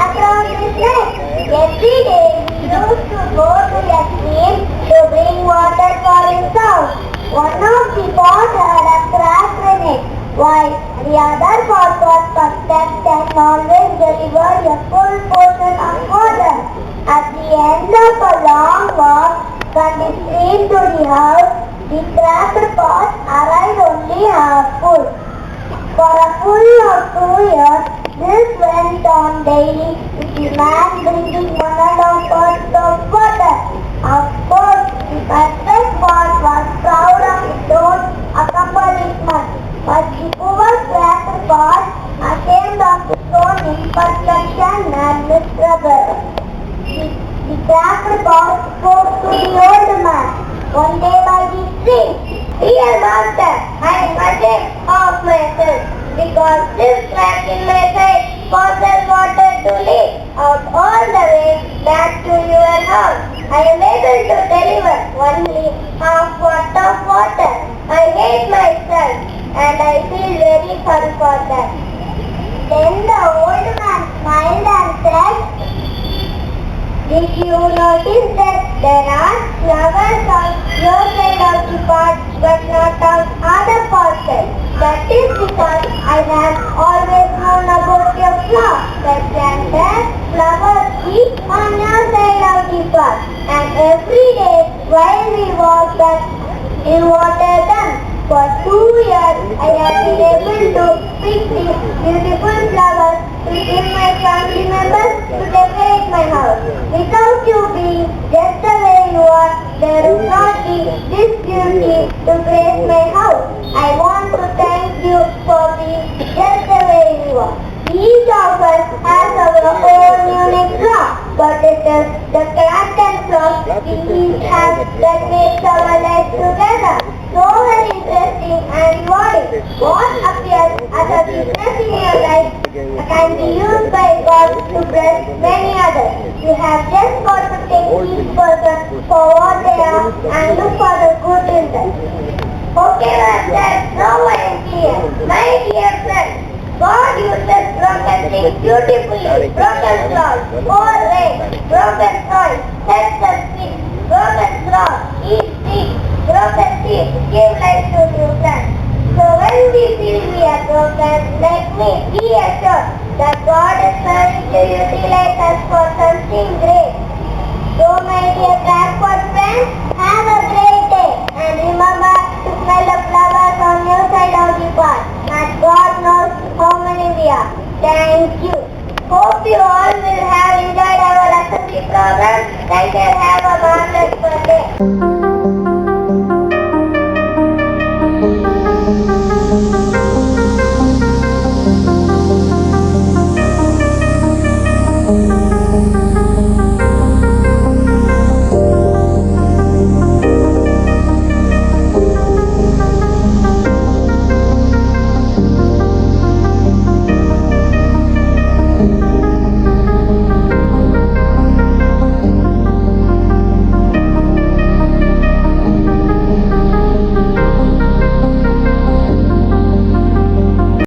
across his neck. Every day he used to go to a stream to bring water for himself. One of the pots had a crack in it, while the other pot was perfect and always delivered a full portion of water. At the end of a long walk from the stream to the house, the cracked pot arrived only half full. For a full of 2 years, this went on daily with the man bringing 1.5 pots of water. Of course, the perfect pot was proud of its own accomplishment, but the poor cracked pot, ashamed of its own imperfection and miserable. The cracked pot spoke to the old man one day by the stream. "Dear master, I am ashamed of myself because this crack in my side causes water to leak out all the way back to your house. I am able to deliver only half pot of water. I hate myself and I feel very sorry for that." Then the old man smiled and said, "Did you notice that there are flowers on your side of the pot but not on other pot side? That is because I have always known about your flower. That flowers keep on your side of the pot, and every day while we walk back, you water them. For 2 years, I have been able to pick these beautiful flowers to give my family members to decorate my house. Without you being just the way you are, there would not be this beauty to grace my house. I want to thank you for being just the way you are. Each of us has our own unique flaw, but it is the character and flaws we each have that makes our life together so very interesting and rewarding. What appears as a weakness in your life can be used by God to bless many others. You have just got to take each person for what they are and look for the good in them. Okay, master, now I am clear. My dear friend, God uses broken things beautifully. Broken flaws, poor rain, broken soil, sets us free. Broken straw, eat seed. Broken seed, give life to new plants. So when we feel we are broken, let me be assured that God is trying to utilize us for something great. So my dear backward friends, have a great day and remember to smell the flowers on your side of the pot. And God knows how many we are. Thank you. Hope you all will have enjoyed our assembly program. Thank you and have a marvelous day.